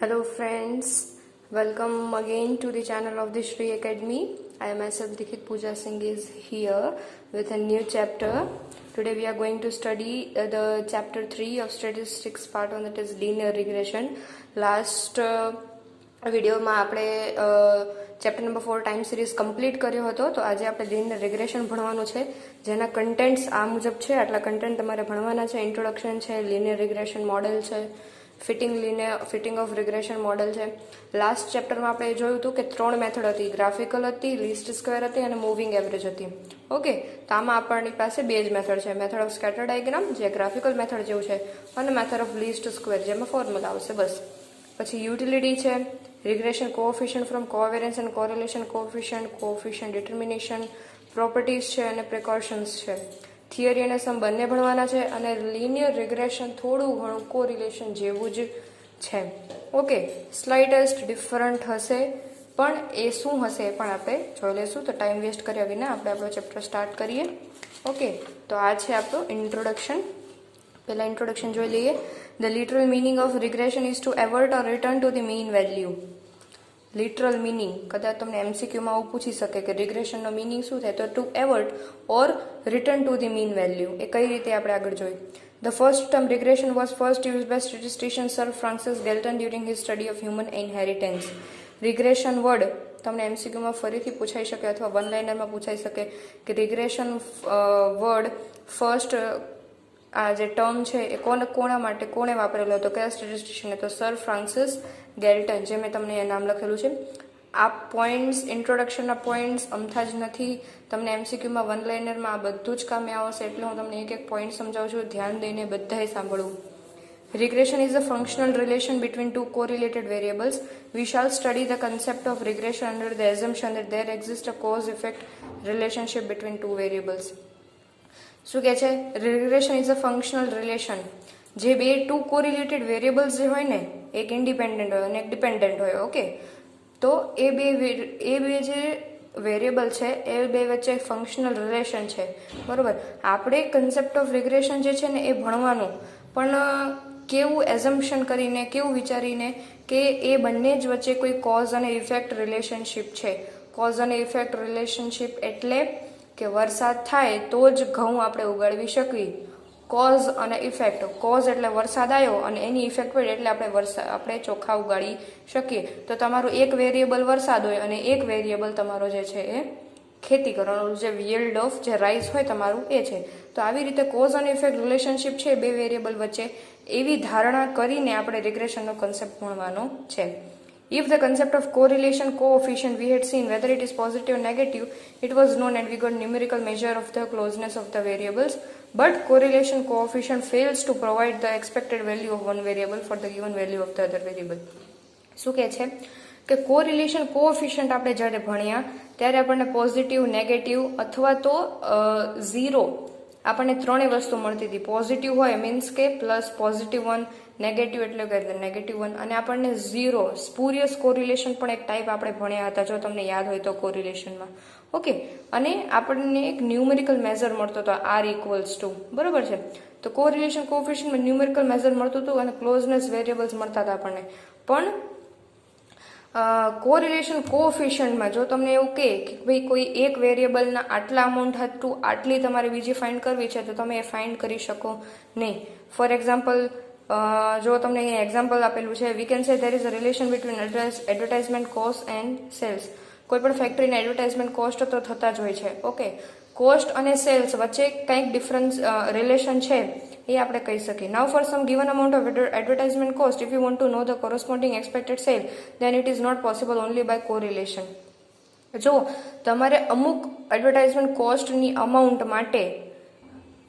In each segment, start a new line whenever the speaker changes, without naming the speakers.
Hello friends, welcome again to the channel of the Shri Academy. I myself Dikshit Pooja Singh is here with a new chapter. Today we are going to study the chapter 3 of statistics part 1, that is linear regression. Last વિડીયોમાં આપણે chapter number 4 time series complete કર્યો હતો. તો આજે આપણે linear regression ભણવાનું છે, જેના કન્ટેન્ટ્સ આ મુજબ છે. આટલા કન્ટેન્ટ તમારે ભણવાના છે. ઇન્ટ્રોડક્શન છે, લિનિયર રિગ્રેશન મોડેલ છે, ફિટિંગ ઓફ રિગ્રેશન મોડેલ છે. લાસ્ટ ચેપ્ટરમાં આપણે જોયું હતું કે 3 મેથડ હતી, ગ્રાફિકલ હતી, લીસ્ટ સ્ક્વેર હતી અને મૂવિંગ એવરેજ હતી. ઓકે, તો આમાં આપણી પાસે બે જ મેથડ છે, મેથડ ઓફ સ્કેટર ડાયાગ્રામ જે ગ્રાફિકલ મેથડ જેવું છે અને મેથડ ઓફ લીસ્ટ સ્ક્વેર જેમાં ફોર્મ્યુલા આવશે બસ. પછી યુટિલિટી છે, regression coefficient from covariance and correlation coefficient determination, properties છે અને પ્રિકોશન્સ છે. થિયરી અને સમ બંને ભણવાના છે અને લિનિયર રિગ્રેશન થોડું ઘણું કોરિલેશન જેવું જ છે. ઓકે, સ્લાઇટેસ્ટ ડિફરન્ટ હશે, પણ એ શું હશે એ પણ આપણે જોઈ લઈશું. તો ટાઈમ વેસ્ટ કર્યા વિના આપણે આપણો ચેપ્ટર સ્ટાર્ટ કરીએ. ઓકે, તો આ છે આપણું ઇન્ટ્રોડક્શન. પહેલાં ઇન્ટ્રોડક્શન જોઈ લઈએ. The literal meaning of regression is to avert or return to the mean value. Literal meaning કદાચ તમને એમસીક્યુમાં આવું પૂછી શકે કે રિગ્રેશનનો મિનિંગ શું થાય, તો to avert or return to the mean value. એ કઈ રીતે આપણે આગળ જોઈએ. The first term regression was first use by statistician sir Francis Galton during his study of human inheritance. Regression word તમને એમસીક્યુમાં ફરીથી પૂછાઈ શકે અથવા વન લાઇનરમાં પૂછાઈ શકે કે રિગ્રેશન વર્ડ ફર્સ્ટ આ જે ટર્મ છે એ કોણે વાપરેલો હતો, કયા સ્ટેટિસ્ટિશિયને, તો સર ફ્રાન્સિસ ગેલ્ટન, જે મેં તમને એ નામ લખેલું છે. આ પોઈન્ટ્સ, ઇન્ટ્રોડક્શનના પોઈન્ટ્સ અમથા જ નથી, તમને એમસીક્યુમાં વન લાઇનરમાં આ બધું જ કામે આવશે, એટલે હું તમને એક પોઈન્ટ સમજાવું છું. ધ્યાન દઈને બધાએ સાંભળવું. Regression is a functional relation between two correlated variables. We shall study the concept of regression under the assumption that there exists a cause-effect relationship between two variables. શું કહે છે? Regression is a functional relation. જે બે two correlated variables જે હોય ને, એક independent હોય અને એક ડિપેન્ડન્ટ હોય. ઓકે, તો એ બે જે વેરિયેબલ છે એ બે વચ્ચે ફંક્શનલ રિલેશન છે, બરોબર. આપણે કન્સેપ્ટ ઓફ રિગ્રેશન જે છે ને એ ભણવાનું, પણ કેવું એઝમ્પશન કરીને, કેવું વિચારીને કે એ બંને જ વચ્ચે કોઈ કોઝ અને ઇફેક્ટ રિલેશનશિપ છે. કોઝ અને ઇફેક્ટ રિલેશનશિપ એટલે કે વરસાદ થાય તો જ ઘઉં આપણે ઉગાડવી શકીએ. કોઝ અને ઇફેક્ટ, કોઝ એટલે વરસાદ આવ્યો અને એની ઇફેક્ટ પડી એટલે આપણે ચોખા ઉગાડી શકીએ. તો તમારું એક વેરિયેબલ વરસાદ હોય અને એક વેરિયેબલ તમારો જે છે એ ખેતી કરવાનું જે yield ઓફ જે રાઈસ હોય તમારું એ છે. તો આવી રીતે કોઝ અને ઇફેક્ટ રિલેશનશિપ છે બે વેરિયેબલ વચ્ચે, એવી ધારણા કરીને આપણે રિગ્રેશનનો કન્સેપ્ટ ભણવાનો છે. If the concept of correlation coefficient we had seen, whether it is positive or negative, it was known and we got numerical measure of the closeness of the variables, but correlation coefficient fails to provide the expected value of one variable for the given value of the other variable. શું કહે છે કે correlation coefficient આપણે જ્યારે ભણ્યા ત્યારે આપણને positive, negative અથવા તો ઝીરો આપણને ત્રણેય વસ્તુ મળતી હતી. પોઝિટિવ હોય મીન્સ કે પ્લસ +1, નેગેટિવ એટલે કે -1, અને આપણને ઝીરો સ્પુરિયસ કોરિલેશન પણ એક ટાઈપ આપણે ભણ્યા હતા, જો તમને યાદ હોય તો કોરિલેશનમાં. ઓકે, અને આપણને એક ન્યુમેરિકલ મેઝર મળતો હતો R=2, બરોબર છે. તો કોરિલેશન કોએફિશિયન્ટમાં ન્યુમેરિકલ મેઝર મળતું હતું અને ક્લોઝનેસ વેરિયેબલ્સ મળતા હતા આપણને. પણ કોરિલેશન કોએફિશિયન્ટમાં જો તમને એવું કહે કે ભાઈ કોઈ એક વેરિયેબલના આટલા અમાઉન્ટ હતું, આટલી તમારે બીજી ફાઇન્ડ કરવી છે, તો તમે એ ફાઇન્ડ કરી શકો નહીં. ફોર એક્ઝામ્પલ, જો તમને અહીંયા એક્ઝામ્પલ આપેલું છે, we can say there is a relation between advertisement cost and cells. કોઈ પણ ફેક્ટરીના એડવર્ટાઇઝમેન્ટ કોસ્ટ તો થતા જ હોય છે. ઓકે, કોસ્ટ અને સેલ્સ વચ્ચે કંઈક ડિફરન્સ રિલેશન છે એ આપણે કહી શકીએ. Now for some given amount of advertisement cost, if you want to know the corresponding expected sale, then it is not possible only by correlation. જો તમારે અમુક એડવર્ટાઇઝમેન્ટ કોસ્ટની અમાઉન્ટ માટે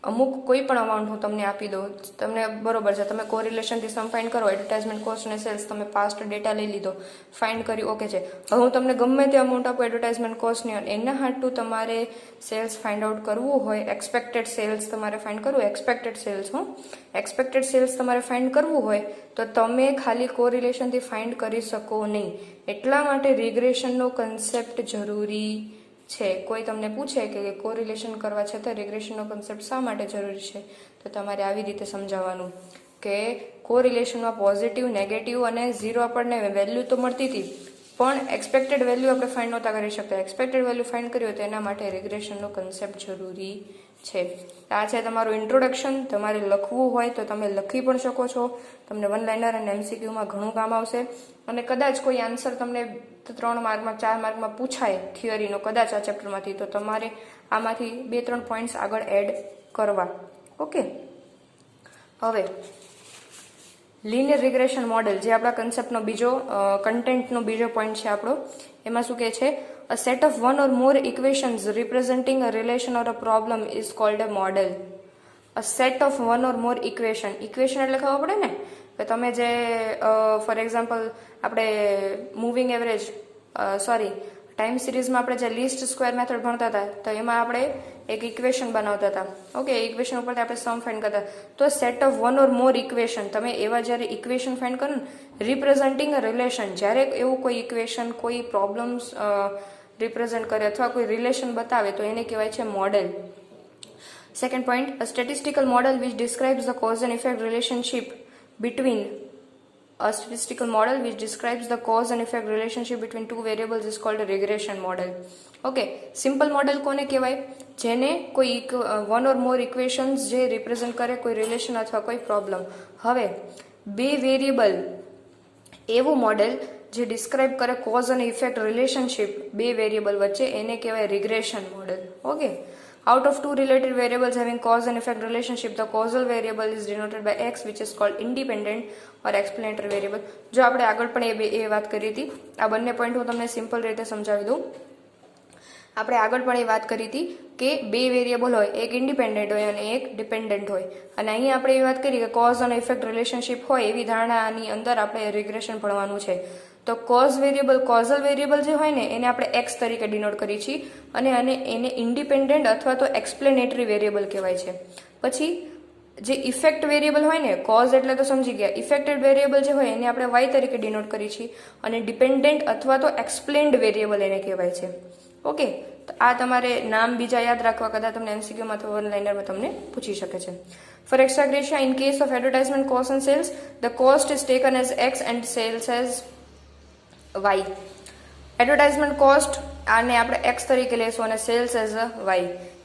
અમુક કોઈ પણ અમાઉન્ટ હું તમને આપી દઉં, તમને બરોબર છે, તમે કોરિલેશનથી સમ ફાઇન્ડ કરો, એડવર્ટાઇઝમેન્ટ કોસ્ટ અને સેલ્સ તમે પાસ્ટ ડેટા લઈ લીધો, ફાઇન્ડ કર્યું, ઓકે છે. હવે હું તમને ગમે તે અમાઉન્ટ આપું એડવર્ટાઇઝમેન્ટ કોસ્ટની, અને એના હાટું તમારે સેલ્સ ફાઇન્ડ આઉટ કરવું હોય, એક્સપેક્ટેડ સેલ્સ તમારે ફાઇન્ડ કરવું, એક્સપેક્ટેડ સેલ્સ તમારે ફાઇન્ડ કરવું હોય તો તમે ખાલી કોરિલેશનથી ફાઇન્ડ કરી શકો નહીં. એટલા માટે રિગ્રેશનનો કન્સેપ્ટ જરૂરી છે. કોઈ તમને પૂછે કે કોરિલેશન કરવા છતાં રિગ્રેશનનો કન્સેપ્ટ શા માટે જરૂરી છે, તો તમારે આવી રીતે સમજાવવાનું કે કોરિલેશનમાં પોઝિટિવ, નેગેટિવ અને ઝીરો આપણને વેલ્યુ તો મળતી હતી, પણ એક્સપેક્ટેડ વેલ્યુ આપણે ફાઇન્ડ નહોતા કરી શકતા. એક્સપેક્ટેડ વેલ્યુ ફાઇન્ડ કર્યું તો એના માટે રિગ્રેશનનો કન્સેપ્ટ જરૂરી છે. આ છે તમારું ઇન્ટ્રોડક્શન. તમારે લખવું હોય તો તમે લખી પણ શકો છો. તમને વન લાઇનર અને એમસીક્યુમાં ઘણું કામ આવશે. અને કદાચ કોઈ આન્સર તમને 3 માર્કમાં 4 માર્કમાં પૂછાય થિયરીનો કદાચ આ ચેપ્ટરમાંથી, તો તમારે આમાંથી 2-3 પોઈન્ટ્સ આગળ એડ કરવા. ઓકે, હવે લિનિયર રિગ્રેશન મોડેલ જે આપણા કન્સેપ્ટનો બીજો કન્ટેન્ટનો બીજો પોઈન્ટ છે આપણો. એમાં શું કહે છે? A set of one or more equations representing a relation or a problem is called a model. A set of one or more equation. Equation એટલે ખબર પડે ને કે તમે જે ફોર એક્ઝામ્પલ આપણે મૂવિંગ એવરેજ ટાઈમ સિરીઝમાં આપણે જે લીસ્ટ સ્ક્વેર મેથડ ભણતા હતા, તો એમાં આપણે એક ઇક્વેશન બનાવતા હતા. ઓકે, ઇક્વેશન ઉપરથી આપણે સમ ફાઇન્ડ કરતા. તો set of one or more equation, તમે એવા જ્યારે ઇક્વેશન ફાઇન્ડ કરો ને, રિપ્રેઝેન્ટિંગ અ રિલેશન, જ્યારે એવું કોઈ ઇક્વેશન કોઈ પ્રોબ્લેમ્સ રિપ્રેઝેન્ટ કરે અથવા કોઈ રિલેશન બતાવે તો એને કહેવાય છે model. Second point, a statistical model which describes the cause and effect relationship between a statistical model which describes the cause and effect relationship between two variables is called a regression model. Okay, simple model કોને કહેવાય? જેને કોઈ one or more equations જે represent કરે કોઈ relation અથવા કોઈ problem. હવે બે વેરિયેબલ એવું મોડેલ જે ડિસ્ક્રાઇબ કરે કોઝ અને ઇફેક્ટ રિલેશનશિપ બે વેરિયેબલ વચ્ચે, એને કહેવાય regression model. Okay, out of two related variables having cause and effect relationship, the causal variable is denoted by x, which is called independent or explanatory variable. જો આપણે આગળ પણ એ વાત કરી હતી. આ બંને પોઈન્ટ હું તમને સિમ્પલ રીતે સમજાવી દઉં. આપણે આગળ પણ એ વાત કરી હતી કે બે વેરિયેબલ હોય, એક ઇન્ડિપેન્ડન્ટ હોય અને એક ડિપેન્ડન્ટ હોય. અને અહીં આપણે એ વાત કરી કે કોઝ અને ઇફેક્ટ રિલેશનશિપ હોય એવી ધારણાની અંદર આપણે રિગ્રેશન ભણવાનું છે. તો કોઝલ વેરિયેબલ જે હોય ને એને આપણે એક્સ તરીકે ડિનોટ કરીએ છીએ અને એને ઇન્ડિપેન્ડન્ટ અથવા તો એક્સપ્લેનેટરી વેરિયેબલ કહેવાય છે. પછી જે ઇફેક્ટ વેરિયેબલ હોય ને, કોઝ એટલે તો સમજી ગયા, ઇફેક્ટેડ વેરિયેબલ જે હોય એને આપણે વાય તરીકે ડિનોટ કરીએ છીએ અને ડિપેન્ડન્ટ અથવા તો એક્સપ્લેન્ડ વેરિયેબલ એને કહેવાય છે. ઓકે, તો આ તમારે નામ બીજા યાદ રાખવા, કદાચ તમને એમસીક્યુમાં અથવા વન લાઇનરમાં તમને પૂછી શકે છે. For extra gratia, in case of advertisement cost and sales, the cost is taken as x and sales as y. Advertisement cost આને આપણે x તરીકે લેશું અને sales as y.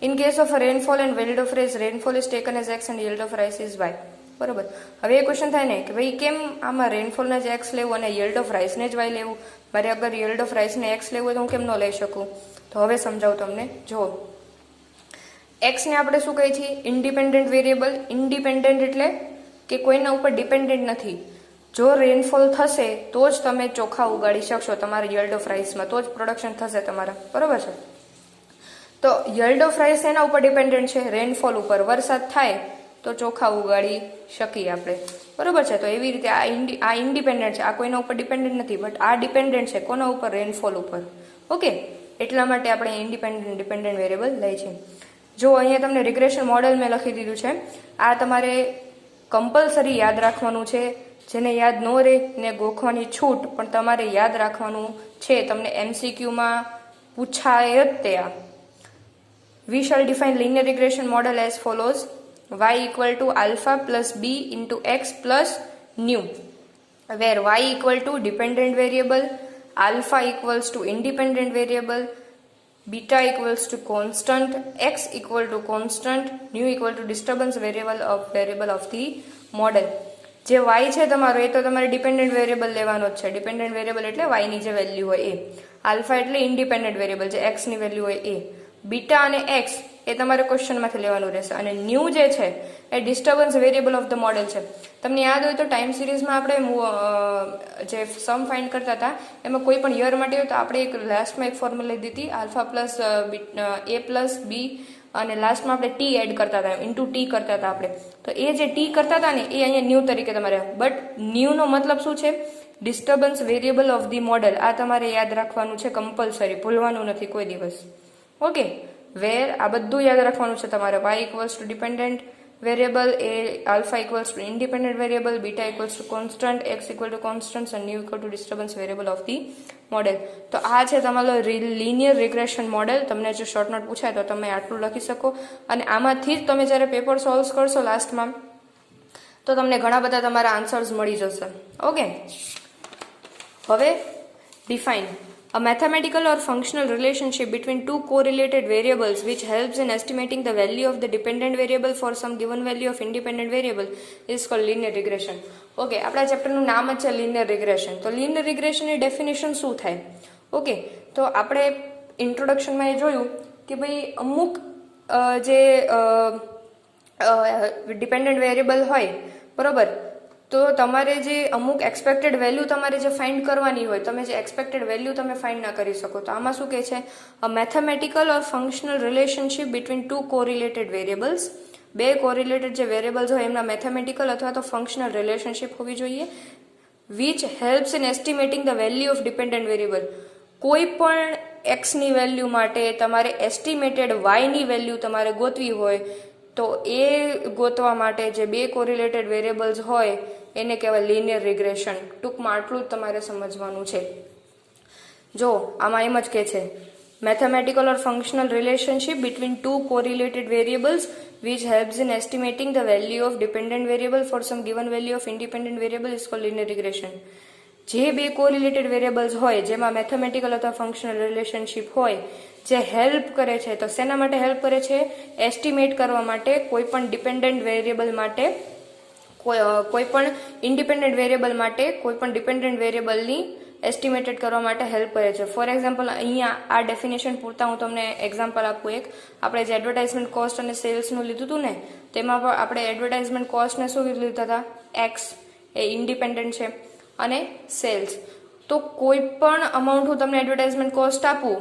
In case of rainfall and yield of rice, rainfall is taken as x and yield of rice is y. બરોબર. હવે એ question થાય ને કે ભાઈ કેમ આમાં રેનફોલને જ x લેવું અને yield of rice ને જ y લેવું? મારે અગર yield of rice ને x લેવું હોય તો હું કેમ ન લઈ શકું? તો હવે સમજાવું તમને. જો x ને આપણે શું કહીએ છીએ? Independent variable. ઇન્ડિપેન્ડન્ટ એટલે કે કોઈના ઉપર ડિપેન્ડન્ટ નથી. જો રેનફોલ થશે તો જ તમે ચોખા ઉગાડી શકશો તમારા yield of riceમાં, તો જ પ્રોડક્શન થશે તમારા. બરોબર છે? તો yield of rice એના ઉપર ડિપેન્ડન્ટ છે? રેનફોલ ઉપર. વરસાદ થાય તો ચોખા ઉગાડી શકીએ આપણે. બરોબર છે? તો એવી રીતે આ ઇન્ડિપેન્ડન્ટ છે, આ કોઈના ઉપર ડિપેન્ડન્ટ નથી. બટ આ ડિપેન્ડન્ટ છે કોના ઉપર? રેનફોલ ઉપર. ઓકે, એટલા માટે આપણે ઇન્ડિપેન્ડન્ટ ડિપેન્ડન્ટ વેરિયેબલ લઈએ છીએ. જો અહીંયા તમને રિગ્રેશન મોડેલ મેં લખી દીધું છે. આ તમારે કમ્પલસરી યાદ રાખવાનું છે. જેને યાદ ન રહે ને ગોખવાની છૂટ, પણ તમારે યાદ રાખવાનું છે. તમને એમસીક્યુમાં પૂછાય જ તે. We shall define linear regression model as follows: y equal to alpha plus b into x plus new, where y equal to dependent variable, alpha equals to independent variable, beta equals to constant, x equal to constant, new equal to disturbance variable of the model. જે y છે તમારો એ તો તમારે dependent variable લેવાનો જ છે. Dependent variable એટલે y ની જે વેલ્યુ હોય એ. આલ્ફા એટલે ઇન્ડિપેન્ડન્ટ વેરિયેબલ જે x ની વેલ્યુ હોય એ. બીટા અને x એ તમારે ક્વેશ્ચનમાંથી લેવાનું રહેશે. અને ન્યૂ જે છે એ disturbance variable of the model છે. તમને યાદ હોય તો ટાઈમ સિરીઝમાં આપણે જે સમ ફાઇન્ડ કરતા હતા એમાં કોઈ પણ યર માટે હોય તો આપણે એક લાસ્ટમાં એક ફોર્મ્યુલા લીધી હતી, આલ્ફા પ્લસ a પ્લસ બી, અને લાસ્ટમાં આપણે ટી એડ કરતા હતા, ઇન્ટુ ટી કરતા હતા આપણે. તો એ જે ટી કરતા હતા ને એ અહીંયા ન્યૂ તરીકે તમારે. બટ ન્યૂનો મતલબ શું છે? Disturbance variable of the model. આ તમારે યાદ રાખવાનું છે કમ્પલસરી, ભૂલવાનું નથી કોઈ દિવસ. ઓકે, વેર આ બધું યાદ રાખવાનું છે તમારે. y equals to dependent variable, a alpha equals to independent variable, beta equals to constant, x equal to constant અને nu equal to disturbance variable of the model. તો આ છે તમારો લિનિયર રિગ્રેશન મોડેલ. તમને જો શોર્ટ નોટ પૂછાય તો તમે આટલું લખી શકો. અને આમાંથી જ તમે જ્યારે પેપર સોલ્વ કરશો લાસ્ટમાં તો તમને ઘણા બધા તમારા આન્સર્સ મળી જશે. ઓકે, હવે define a mathematical or functional relationship between two correlated variables which helps in estimating the value of the dependent variable for some given value of independent variable is called linear regression. Okay, આપણા ચેપ્ટરનું નામ જ છે linear regression. તો linear regression ની definition શું થાય? Okay, તો આપણે ઇન્ટ્રોડક્શનમાં એ જોયું કે ભાઈ અમુક જે ડિપેન્ડન્ટ વેરિયેબલ હોય, બરોબર, તો તમારે જે અમુક એક્સપેક્ટેડ વેલ્યુ તમારે જે ફાઇન્ડ કરવાની હોય, તમે જે એક્સપેક્ટેડ વેલ્યુ તમે ફાઇન્ડ ના કરી શકો. તો આમાં શું કહે છે? A mathematical or functional relationship between two correlated variables. બે કોરિલેટેડ જે વેરિયેબલ્સ હોય એમના મેથેમેટિકલ અથવા તો ફંક્શનલ રિલેશનશિપ હોવી જોઈએ. Which helps in estimating the value of dependent variable. કોઈ પણ એક્સની વેલ્યુ માટે તમારે એસ્ટિમેટેડ વાયની વેલ્યુ તમારે ગોતવી હોય, તો એ ગોતવા માટે જે બે કોરિલેટેડ વેરિયેબલ્સ હોય એને કહેવાય લિનિયર રિગ્રેશન. ટૂંકમાં આટલું જ તમારે સમજવાનું છે. જો આમાં એમ જ કહે છે mathematical or functional relationship between two correlated variables which helps in estimating the value of dependent variable for some given value of independent variable is called linear regression. જે બે કોરિલેટેડ વેરિયેબલ્સ હોય જેમાં મેથેમેટિકલ અથવા functional relationship હોય, જે help કરે છે, તો શેના માટે હેલ્પ કરે છે? એસ્ટિમેટ કરવા માટે, કોઈ પણ ડિપેન્ડન્ટ વેરિયેબલ માટે, કોઈ પણ ઇન્ડિપેન્ડન્ટ વેરિયેબલ માટે, કોઈ પણ ડિપેન્ડન્ટ વેરિયેબલની એસ્ટિમેટેડ કરવા માટે હેલ્પ કરે છે. ફોર એક્ઝામ્પલ, અહીંયા આ ડેફિનેશન પૂરતા હું તમને એક્ઝામ્પલ આપું એક. આપણે જે એડવર્ટાઇઝમેન્ટ કોસ્ટ અને સેલ્સનું લીધું હતું ને, તેમાં પણ આપણે એડવર્ટાઇઝમેન્ટ કોસ્ટને શું લીધા હતા? એક્સ, એ ઇન્ડિપેન્ડન્ટ છે, અને સેલ્સ. તો કોઈ પણ અમાઉન્ટ હું તમને એડવર્ટાઇઝમેન્ટ કોસ્ટ આપું,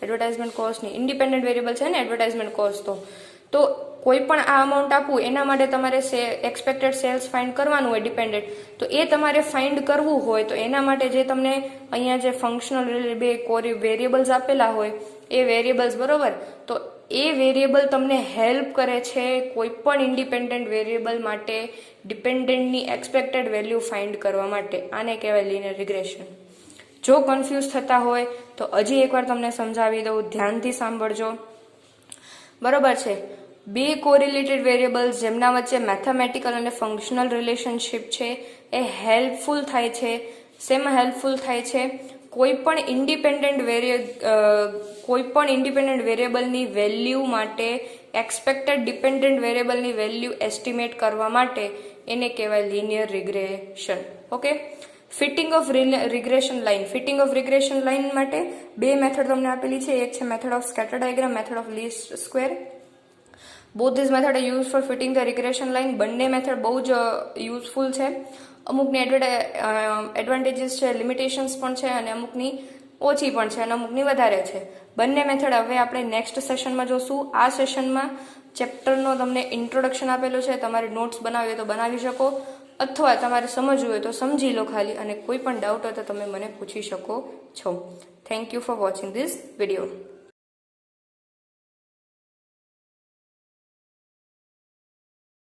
એડવર્ટાઇઝમેન્ટ કોસ્ટની ઇન્ડિપેન્ડન્ટ વેરિયેબલ છે ને એડવર્ટાઇઝમેન્ટ કોસ્ટ, તો કોઈ પણ આ અમાઉન્ટ આપું એના માટે તમારે એક્સપેક્ટેડ સેલ્સ ફાઇન્ડ કરવાનું હોય ડિપેન્ડન્ટ. તો એ તમારે ફાઇન્ડ કરવું હોય તો એના માટે જે તમને અહીંયા જે ફંક્શનલ બે વેરિયેબલ્સ આપેલા હોય એ વેરિયેબલ્સ, બરોબર, તો એ વેરિયેબલ તમને હેલ્પ કરે છે કોઈ પણ ઇન્ડિપેન્ડન્ટ વેરિયેબલ માટે ડિપેન્ડન્ટની એક્સપેક્ટેડ વેલ્યુ ફાઇન્ડ કરવા માટે. આને કહેવાય લિનિયર રિગ્રેશન. જો કન્ફ્યુઝ થતા હોય તો હજી એકવાર તમને સમજાવી દઉં, ધ્યાનથી સાંભળજો, બરોબર છે. બે કોરિલેટેડ વેરિયેબલ્સ જેમના વચ્ચે મેથેમેટિકલ અને ફંક્શનલ રિલેશનશિપ છે એ હેલ્પફુલ થાય છે. શેમાં હેલ્પફુલ થાય છે? કોઈ પણ ઇન્ડિપેન્ડન્ટ વેરિયેબલની વેલ્યુ માટે એક્સપેક્ટેડ ડિપેન્ડન્ટ વેરિયેબલની વેલ્યુ એસ્ટિમેટ કરવા માટે એને કહેવાય linear regression. Okay, fitting of regression line. Fitting of regression line માટે બે મેથડ તમને આપેલી છે. એક છે method of scatter diagram, method of least square. Both this method are use for fitting the regression line. બંને મેથડ બહુ જ યુઝફુલ છે. અમુકની એડવાન્ટેજીસ છે, લિમિટેશન્સ પણ છે, અને અમુકની ઓછી પણ છે અને અમુકની વધારે છે. બંને મેથડ હવે આપણે નેક્સ્ટ સેશનમાં જોશું. આ સેશનમાં ચેપ્ટરનો તમને ઇન્ટ્રોડક્શન આપેલું છે. તમારે નોટ્સ બનાવી હોય તો બનાવી શકો, અથવા તમારે સમજવું હોય તો સમજી લો ખાલી, અને કોઈ પણ ડાઉટ હોય તો તમે મને પૂછી શકો છો. Thank you for watching this video.